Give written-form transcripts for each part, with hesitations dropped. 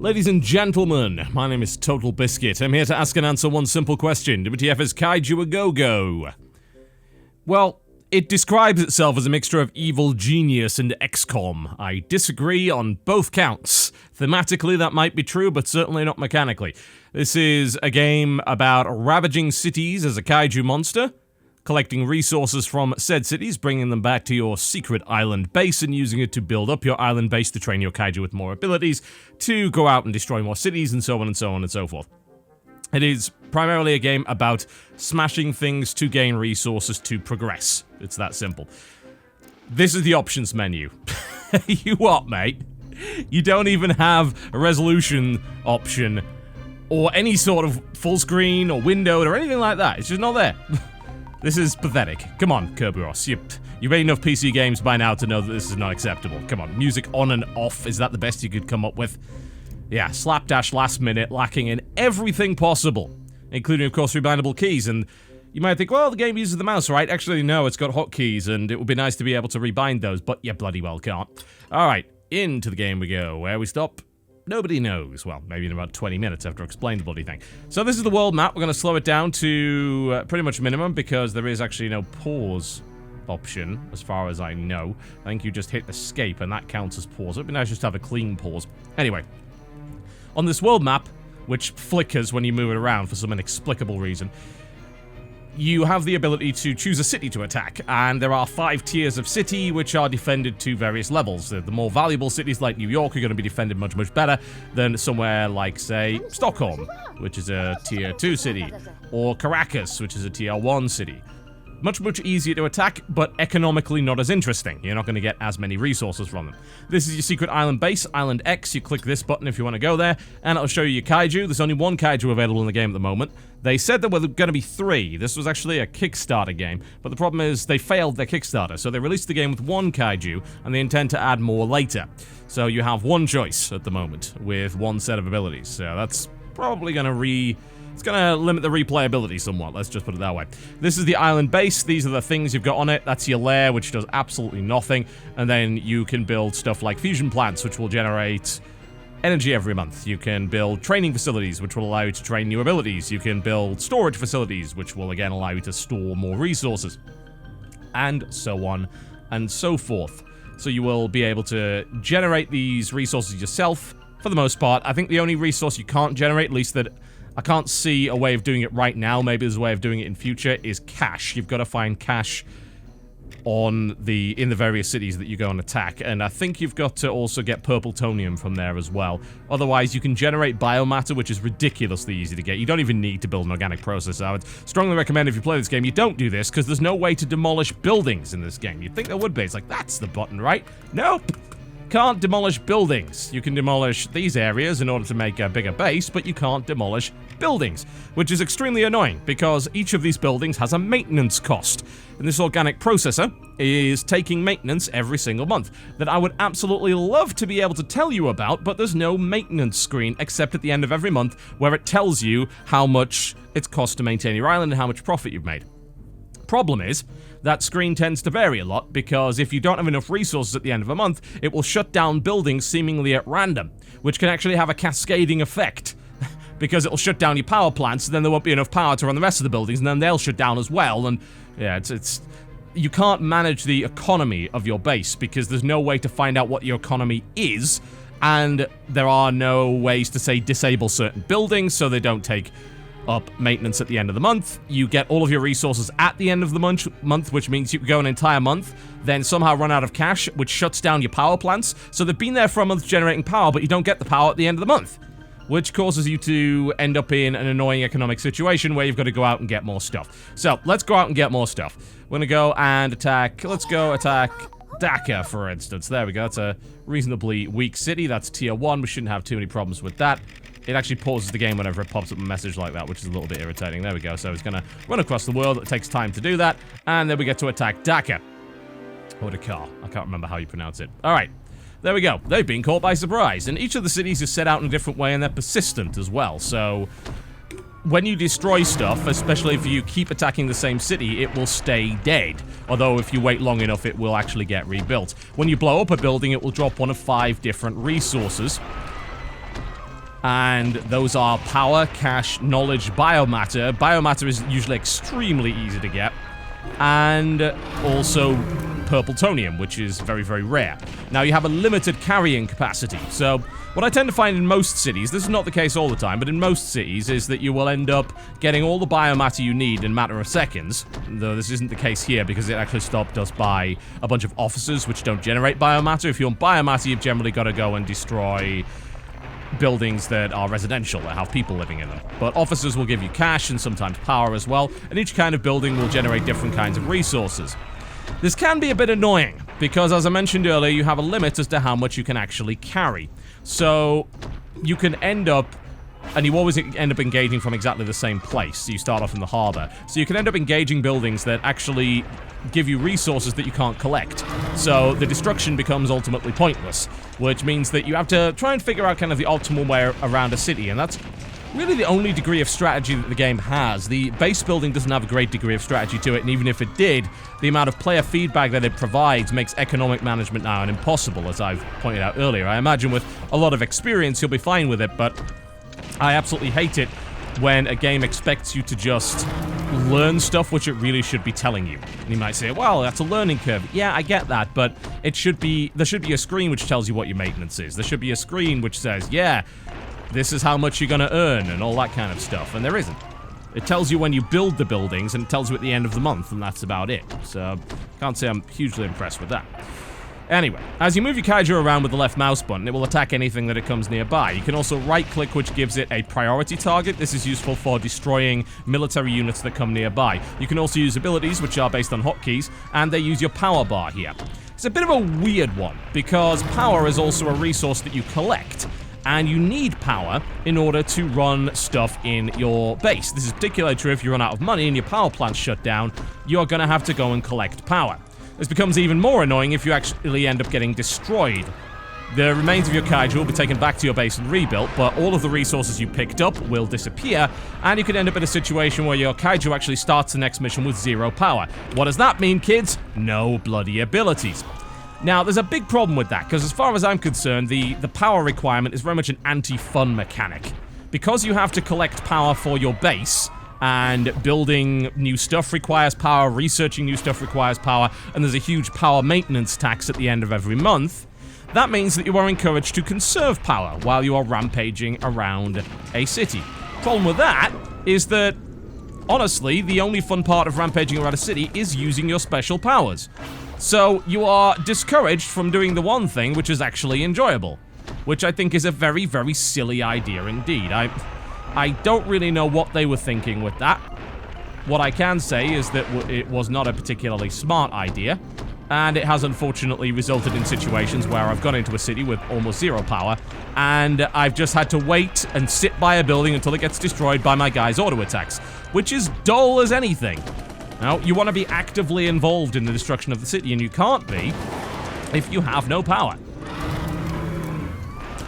Ladies and gentlemen, my name is TotalBiscuit. I'm here to ask and answer one simple question. WTF is Kaiju-A-GoGo? Well, it describes itself as a mixture of Evil Genius and XCOM. I disagree on both counts. Thematically, that might be true, but certainly not mechanically. This is a game about ravaging cities as a kaiju monster, collecting resources from said cities, bringing them back to your secret island base, and using it to build up your island base to train your kaiju with more abilities, to go out and destroy more cities, and so on and so on and so forth. It is primarily a game about smashing things to gain resources to progress. It's that simple. This is the options menu. You what, mate? You don't even have a resolution option, or any sort of full screen or windowed or anything like that. It's just not there. This is pathetic. Come on, Kerberos. You've made enough PC games by now to know that this is not acceptable. Come on, music on and off. Is that the best you could come up with? Yeah, slapdash last minute, lacking in everything possible, including, of course, rebindable keys. And you might think, well, the game uses the mouse, right? Actually, no, it's got hotkeys, and it would be nice to be able to rebind those, but you bloody well can't. All right, into the game we go. Where we stop? Nobody knows. Well, maybe in about 20 minutes after I explain the bloody thing. So this is the world map. We're going to slow it down to pretty much minimum because there is actually no pause option as far as I know. I think you just hit escape and that counts as pause. It'd be nice just to have a clean pause. Anyway, on this world map, which flickers when you move it around for some inexplicable reason, you have the ability to choose a city to attack, and there are 5 tiers of city which are defended to various levels. The more valuable cities like New York are going to be defended much, much better than somewhere like, say, Stockholm, which is a tier 2 city, or Caracas, which is a tier 1 city. Much, much easier to attack, but economically not as interesting. You're not going to get as many resources from them. This is your secret island base, Island X. You click this button if you want to go there, and it'll show you your kaiju. There's only 1 kaiju available in the game at the moment. They said there were going to be 3. This was actually a Kickstarter game, but the problem is they failed their Kickstarter, so they released the game with 1 kaiju, and they intend to add more later. So you have 1 choice at the moment, with 1 set of abilities. So that's probably going to It's going to limit the replayability somewhat, let's just put it that way. This is the island base. These are the things you've got on it. That's your lair, which does absolutely nothing. And then you can build stuff like fusion plants, which will generate energy every month. You can build training facilities, which will allow you to train new abilities. You can build storage facilities, which will again allow you to store more resources. And so on and so forth. So you will be able to generate these resources yourself, for the most part. I think the only resource you can't generate, at least that I can't see a way of doing it right now, maybe there's a way of doing it in future, is cash. You've got to find cash in the various cities that you go and attack, and I think you've got to also get purple tonium from there as well. Otherwise, you can generate biomatter, which is ridiculously easy to get. You don't even need to build an organic processor. I would strongly recommend if you play this game, you don't do this, because there's no way to demolish buildings in this game. You'd think there would be. It's like, that's the button, right? Nope. Can't demolish buildings. You can demolish these areas in order to make a bigger base, but you can't demolish buildings, which is extremely annoying because each of these buildings has a maintenance cost. And this organic processor is taking maintenance every single month that I would absolutely love to be able to tell you about, but there's no maintenance screen except at the end of every month where it tells you how much it's cost to maintain your island and how much profit you've made. Problem is, that screen tends to vary a lot because if you don't have enough resources at the end of a month, it will shut down buildings seemingly at random, which can actually have a cascading effect because it'll shut down your power plants, and then there won't be enough power to run the rest of the buildings, and then they'll shut down as well. And yeah, it's you can't manage the economy of your base because there's no way to find out what your economy is, and there are no ways to say disable certain buildings so they don't take up maintenance at the end of the month. You get all of your resources at the end of the month, which means you can go an entire month, then somehow run out of cash, which shuts down your power plants. So they've been there for a month generating power, but you don't get the power at the end of the month, which causes you to end up in an annoying economic situation where you've got to go out and get more stuff. So let's go out and get more stuff. We're going to go and attack. Let's go attack Dhaka, for instance. There we go. That's a reasonably weak city. That's tier 1. We shouldn't have too many problems with that. It actually pauses the game whenever it pops up a message like that, which is a little bit irritating. There we go. So it's going to run across the world. It takes time to do that. And then we get to attack Dhaka. Or Dakar. I can't remember how you pronounce it. All right. There we go. They've been caught by surprise. And each of the cities is set out in a different way, and they're persistent as well. So when you destroy stuff, especially if you keep attacking the same city, it will stay dead. Although if you wait long enough, it will actually get rebuilt. When you blow up a building, it will drop one of 5 different resources. And those are power, cash, knowledge, biomatter. Biomatter is usually extremely easy to get. And also purpletonium, which is very, very rare. Now, you have a limited carrying capacity. So, what I tend to find in most cities, this is not the case all the time, but in most cities, is that you will end up getting all the biomatter you need in a matter of seconds. Though this isn't the case here, because it actually stopped us by a bunch of offices which don't generate biomatter. If you want biomatter, you've generally got to go and destroy buildings that are residential, that have people living in them. But offices will give you cash and sometimes power as well, and each kind of building will generate different kinds of resources. This can be a bit annoying, because as I mentioned earlier, you have a limit as to how much you can actually carry. So, you can end up, and you always end up engaging from exactly the same place. So you start off in the harbor. So you can end up engaging buildings that actually give you resources that you can't collect. So the destruction becomes ultimately pointless, which means that you have to try and figure out kind of the optimal way around a city, and that's really the only degree of strategy that the game has. The base building doesn't have a great degree of strategy to it, and even if it did, the amount of player feedback that it provides makes economic management now an impossible, as I've pointed out earlier. I imagine with a lot of experience you'll be fine with it, but I absolutely hate it when a game expects you to just learn stuff which it really should be telling you. And you might say, well, that's a learning curve. Yeah, I get that, but there should be a screen which tells you what your maintenance is. There should be a screen which says, yeah, this is how much you're gonna earn and all that kind of stuff, and there isn't. It tells you when you build the buildings, and it tells you at the end of the month, and that's about it. So, can't say I'm hugely impressed with that. Anyway, as you move your kaiju around with the left mouse button, it will attack anything that it comes nearby. You can also right-click, which gives it a priority target. This is useful for destroying military units that come nearby. You can also use abilities, which are based on hotkeys, and they use your power bar here. It's a bit of a weird one, because power is also a resource that you collect, and you need power in order to run stuff in your base. This is particularly true if you run out of money and your power plant's shut down, you're gonna have to go and collect power. This becomes even more annoying if you actually end up getting destroyed. The remains of your kaiju will be taken back to your base and rebuilt, but all of the resources you picked up will disappear, and you could end up in a situation where your kaiju actually starts the next mission with 0 power. What does that mean, kids? No bloody abilities. Now, there's a big problem with that, because as far as I'm concerned, the power requirement is very much an anti-fun mechanic. Because you have to collect power for your base, and building new stuff requires power, researching new stuff requires power, and there's a huge power maintenance tax at the end of every month, that means that you are encouraged to conserve power while you are rampaging around a city. Problem with that is that, honestly, the only fun part of rampaging around a city is using your special powers. So you are discouraged from doing the one thing which is actually enjoyable, which I think is a very, very silly idea indeed. I don't really know what they were thinking with that. What I can say is that it was not a particularly smart idea, and it has unfortunately resulted in situations where I've gone into a city with almost 0 power, and I've just had to wait and sit by a building until it gets destroyed by my guy's auto attacks, which is dull as anything. Now, you want to be actively involved in the destruction of the city, and you can't be if you have no power.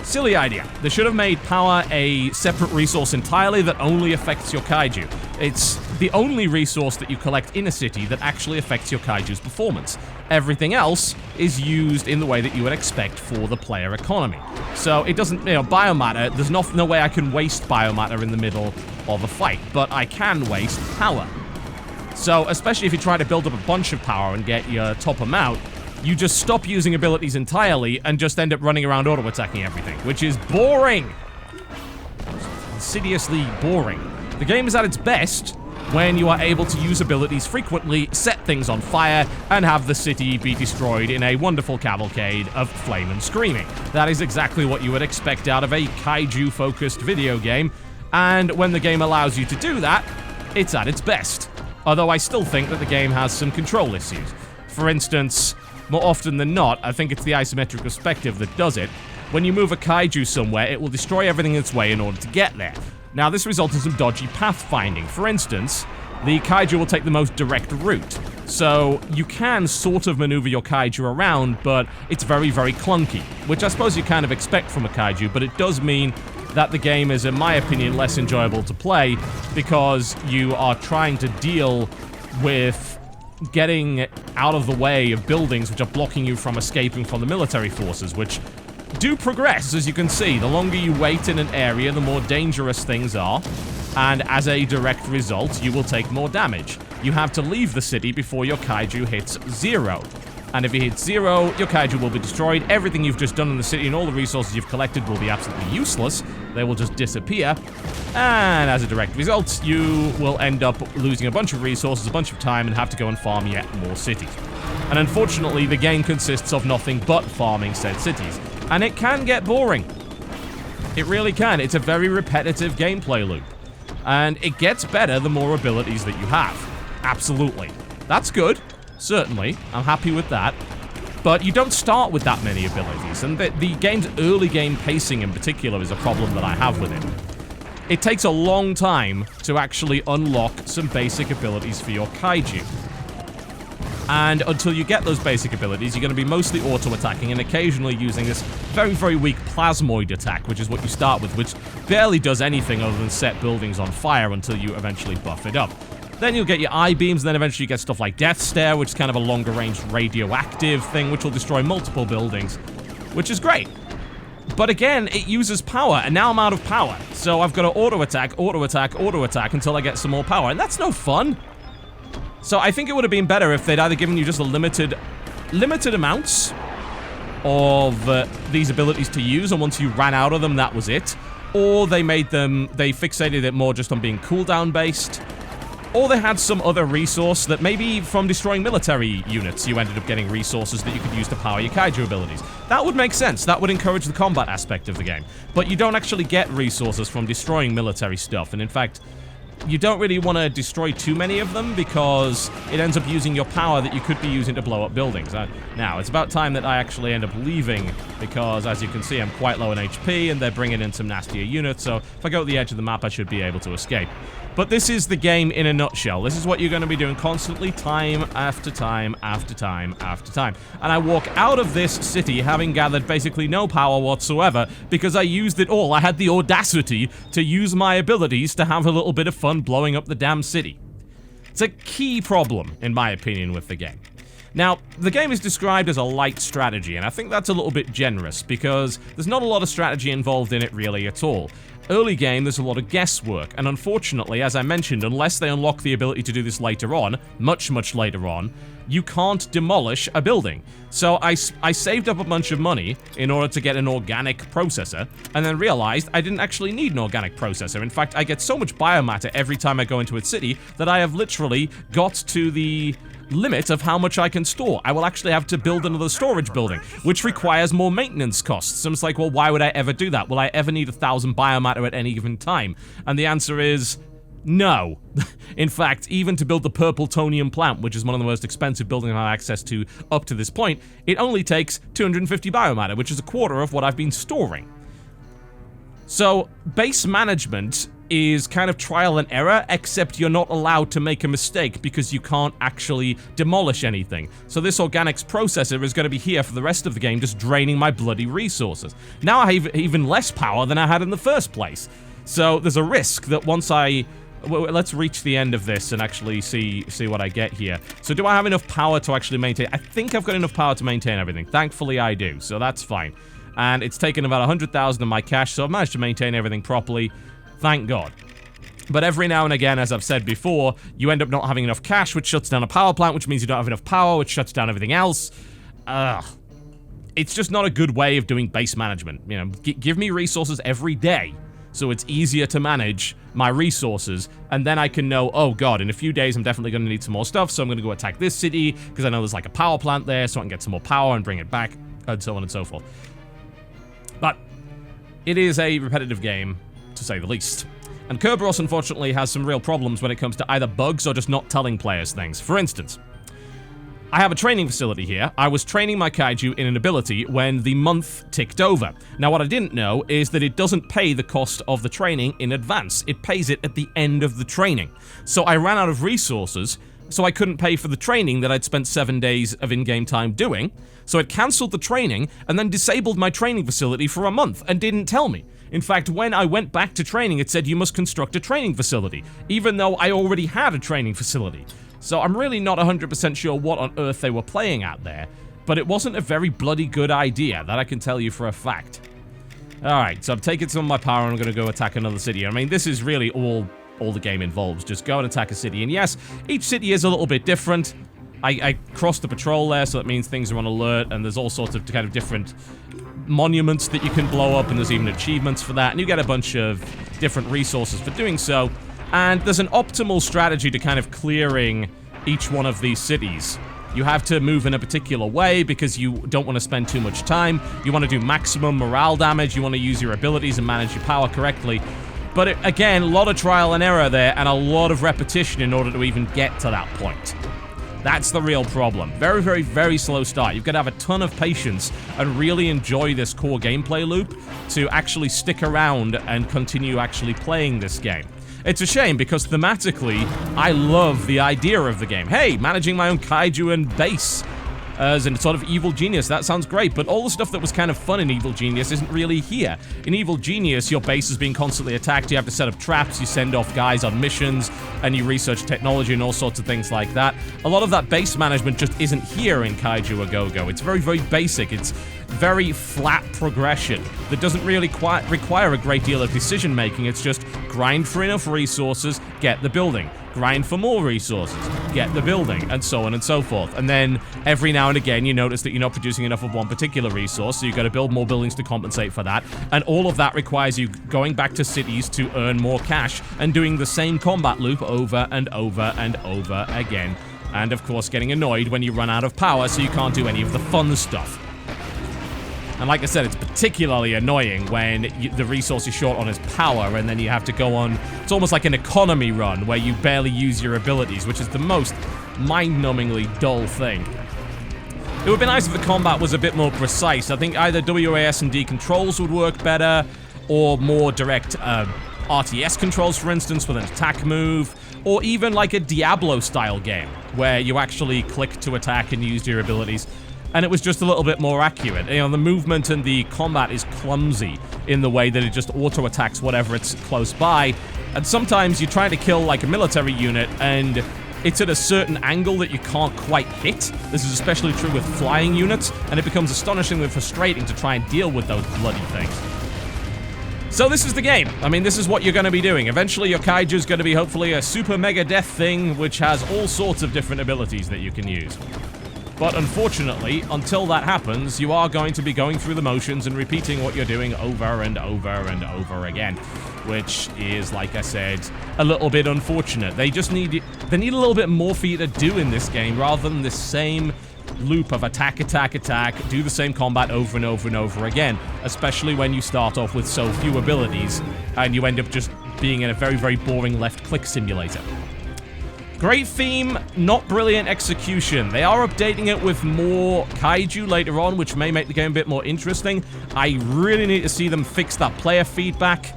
Silly idea. They should have made power a separate resource entirely that only affects your kaiju. It's the only resource that you collect in a city that actually affects your kaiju's performance. Everything else is used in the way that you would expect for the player economy. So it doesn't, biomatter, there's no way I can waste biomatter in the middle of a fight, but I can waste power. So, especially if you try to build up a bunch of power and get your top amount, you just stop using abilities entirely and just end up running around auto-attacking everything, which is boring. Insidiously boring. The game is at its best when you are able to use abilities frequently, set things on fire, and have the city be destroyed in a wonderful cavalcade of flame and screaming. That is exactly what you would expect out of a kaiju-focused video game, and when the game allows you to do that, it's at its best. Although I still think that the game has some control issues. For instance, more often than not, I think it's the isometric perspective that does it. When you move a kaiju somewhere, it will destroy everything in its way in order to get there. Now, this results in some dodgy pathfinding. For instance, the kaiju will take the most direct route. So, you can sort of maneuver your kaiju around, but it's very, very clunky. Which I suppose you kind of expect from a kaiju, but it does mean that the game is, in my opinion, less enjoyable to play because you are trying to deal with getting out of the way of buildings which are blocking you from escaping from the military forces, which do progress, as you can see. The longer you wait in an area, the more dangerous things are, and as a direct result, you will take more damage. You have to leave the city before your kaiju hits 0. And if you hit 0, your kaiju will be destroyed. Everything you've just done in the city and all the resources you've collected will be absolutely useless. They will just disappear. And as a direct result, you will end up losing a bunch of resources, a bunch of time, and have to go and farm yet more cities. And unfortunately, the game consists of nothing but farming said cities. And it can get boring. It really can. It's a very repetitive gameplay loop. And it gets better the more abilities that you have. Absolutely. That's good. Certainly, I'm happy with that. But you don't start with that many abilities, and the game's early game pacing in particular is a problem that I have with it. It takes a long time to actually unlock some basic abilities for your kaiju. And until you get those basic abilities, you're going to be mostly auto-attacking and occasionally using this very, very weak plasmoid attack, which is what you start with, which barely does anything other than set buildings on fire until you eventually buff it up. Then you'll get your I-beams, and then eventually you get stuff like Death Stare, which is kind of a longer-range radioactive thing, which will destroy multiple buildings, which is great. But again, it uses power, and now I'm out of power. So I've got to auto-attack, auto-attack, auto-attack until I get some more power, and that's no fun. So I think it would have been better if they'd either given you just a limited amounts of these abilities to use, and once you ran out of them, that was it. Or they fixated it more just on being cooldown-based. Or they had some other resource that maybe from destroying military units, you ended up getting resources that you could use to power your kaiju abilities. That would make sense. That would encourage the combat aspect of the game. But you don't actually get resources from destroying military stuff. And in fact, you don't really want to destroy too many of them because it ends up using your power that you could be using to blow up buildings. Now, it's about time that I actually end up leaving because, as you can see, I'm quite low in HP and they're bringing in some nastier units. So if I go to the edge of the map, I should be able to escape. But this is the game in a nutshell. This is what you're going to be doing constantly, time after time after time after time. And I walk out of this city having gathered basically no power whatsoever because I used it all. I had the audacity to use my abilities to have a little bit of fun blowing up the damn city. It's a key problem, in my opinion, with the game. Now, the game is described as a light strategy, and I think that's a little bit generous because there's not a lot of strategy involved in it really at all. Early game, there's a lot of guesswork, and unfortunately, as I mentioned, unless they unlock the ability to do this later on, much, much later on, you can't demolish a building. So I saved up a bunch of money in order to get an organic processor, and then realized I didn't actually need an organic processor. In fact, I get so much biomatter every time I go into a city that I have literally got to the limit of how much I can store. I will actually have to build another storage building, which requires more maintenance costs. So it's like, well, why would I ever do that? Will I ever need 1,000 biomatter at any given time? And the answer is no. In fact, even to build the purple tonium plant, which is one of the most expensive buildings I've had access to up to this point, it only takes 250 biomatter, which is a quarter of what I've been storing. So base management is kind of trial and error, except you're not allowed to make a mistake because you can't actually demolish anything. So this organics processor is going to be here for the rest of the game, just draining my bloody resources. Now I have even less power than I had in the first place. So there's a risk that once let's reach the end of this and actually see what I get here. So do I have enough power to actually maintain? I think I've got enough power to maintain everything. Thankfully I do, so that's fine. And it's taken about 100,000 of my cash, so I've managed to maintain everything properly. Thank God. But every now and again, as I've said before, you end up not having enough cash, which shuts down a power plant, which means you don't have enough power, which shuts down everything else. It's just not a good way of doing base management. You know, give me resources every day, so it's easier to manage my resources, and then I can know, oh God, in a few days I'm definitely going to need some more stuff, so I'm going to go attack this city, because I know there's like a power plant there, so I can get some more power and bring it back, and so on and so forth. But it is a repetitive game, to say the least. And Kerberos, unfortunately, has some real problems when it comes to either bugs or just not telling players things. For instance, I have a training facility here. I was training my kaiju in an ability when the month ticked over. Now, what I didn't know is that it doesn't pay the cost of the training in advance. It pays it at the end of the training. So I ran out of resources, so I couldn't pay for the training that I'd spent 7 days of in-game time doing. So it cancelled the training and then disabled my training facility for a month and didn't tell me. In fact, when I went back to training, it said you must construct a training facility, even though I already had a training facility. So I'm really not 100% sure what on earth they were playing at there. but it wasn't a very bloody good idea, that I can tell you for a fact. Alright, so I'm taking some of my power and I'm going to go attack another city. I mean, this is really all the game involves. Just go and attack a city. And yes, each city is a little bit different. I crossed the patrol there, so that means things are on alert, and there's all sorts of kind of different monuments that you can blow up, and there's even achievements for that, and you get a bunch of different resources for doing so. And there's an optimal strategy to kind of clearing each one of these cities. You have to move in a particular way because you don't want to spend too much time. You want to do maximum morale damage. You want to use your abilities and manage your power correctly. But again, a lot of trial and error there and a lot of repetition in order to even get to that point. That's the real problem. Very, very, very slow start. You've got to have a ton of patience and really enjoy this core gameplay loop to actually stick around and continue actually playing this game. It's a shame because thematically, I love the idea of the game. Hey, managing my own kaiju and base as a sort of evil genius, that sounds great, but all the stuff that was kind of fun in Evil Genius isn't really here. In Evil Genius, your base is being constantly attacked, you have to set up traps, you send off guys on missions, and you research technology and all sorts of things like that. A lot of that base management just isn't here in Kaiju-A-GoGo. It's very, very basic. It's very flat progression that doesn't really require a great deal of decision making. It's just grind for enough resources, get the building. Grind for more resources, get the building, and so on and so forth. And then every now and again you notice that you're not producing enough of one particular resource, so you've got to build more buildings to compensate for that. And all of that requires you going back to cities to earn more cash and doing the same combat loop over and over and over again. And of course getting annoyed when you run out of power so you can't do any of the fun stuff. And like I said, it's particularly annoying when the resource you're short on is power, and then you have to go on... It's almost like an economy run, where you barely use your abilities, which is the most mind-numbingly dull thing. It would be nice if the combat was a bit more precise. I think either WAS and D controls would work better, or more direct RTS controls, for instance, with an attack move, or even like a Diablo-style game, where you actually click to attack and use your abilities. And it was just a little bit more accurate. You know, the movement and the combat is clumsy in the way that it just auto-attacks whatever it's close by. And sometimes you try to kill, like, a military unit, and it's at a certain angle that you can't quite hit. This is especially true with flying units, and it becomes astonishingly frustrating to try and deal with those bloody things. So this is the game. I mean, this is what you're going to be doing. Eventually, your kaiju's going to be hopefully a super mega death thing, which has all sorts of different abilities that you can use. But unfortunately, until that happens, you are going to be going through the motions and repeating what you're doing over and over and over again. Which is, like I said, a little bit unfortunate. They need a little bit more for you to do in this game, rather than this same loop of attack, attack, attack, do the same combat over and over and over again. Especially when you start off with so few abilities, and you end up just being in a very, very boring left-click simulator. Great theme, not brilliant execution. They are updating it with more kaiju later on, which may make the game a bit more interesting. I really need to see them fix that player feedback.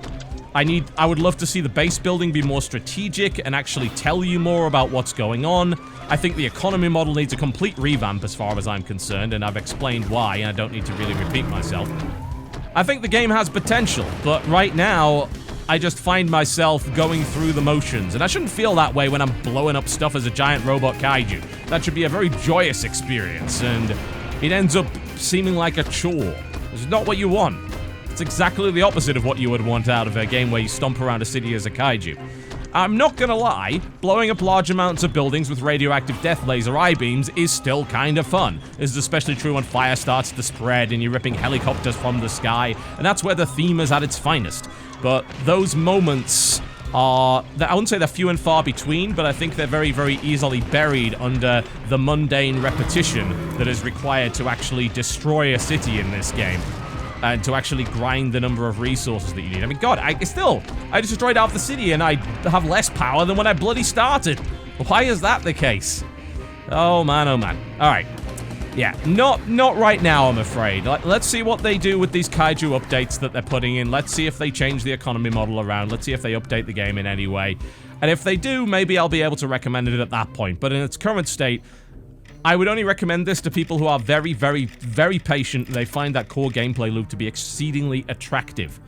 I would love to see the base building be more strategic and actually tell you more about what's going on. I think the economy model needs a complete revamp as far as I'm concerned, and I've explained why, and I don't need to really repeat myself. I think the game has potential, but right now, I just find myself going through the motions, and I shouldn't feel that way when I'm blowing up stuff as a giant robot kaiju. That should be a very joyous experience, and it ends up seeming like a chore. This is not what you want. It's exactly the opposite of what you would want out of a game where you stomp around a city as a kaiju. I'm not gonna lie, blowing up large amounts of buildings with radioactive death laser I-beams is still kind of fun. This is especially true when fire starts to spread and you're ripping helicopters from the sky, and that's where the theme is at its finest. But those moments are, I wouldn't say they're few and far between, but I think they're very, very easily buried under the mundane repetition that is required to actually destroy a city in this game. And to actually grind the number of resources that you need. I mean, God, I destroyed half the city and I have less power than when I bloody started. Why is that the case? Oh man, oh man. Alright. Yeah, not right now, I'm afraid. Let's see what they do with these kaiju updates that they're putting in. Let's see if they change the economy model around. Let's see if they update the game in any way. And if they do, maybe I'll be able to recommend it at that point. But in its current state, I would only recommend this to people who are very, very, very patient and they find that core gameplay loop to be exceedingly attractive.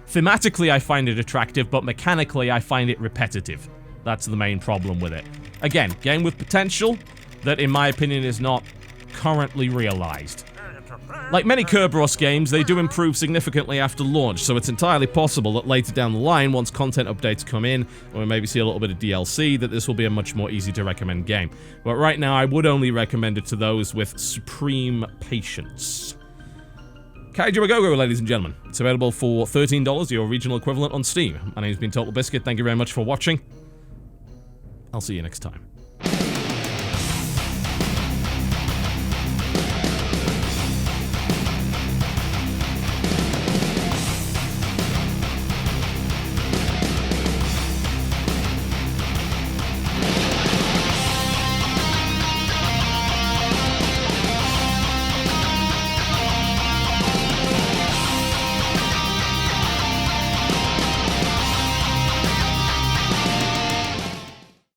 Thematically, I find it attractive, but mechanically, I find it repetitive. That's the main problem with it. Again, game with potential that, in my opinion, is not currently realized. Like many Kerberos games, they do improve significantly after launch, so it's entirely possible that later down the line, once content updates come in, or we maybe see a little bit of DLC, that this will be a much more easy to recommend game. But right now, I would only recommend it to those with supreme patience. Kaiju-A-GoGo, ladies and gentlemen. It's available for $13, your regional equivalent on Steam. My name's been TotalBiscuit, thank you very much for watching. I'll see you next time.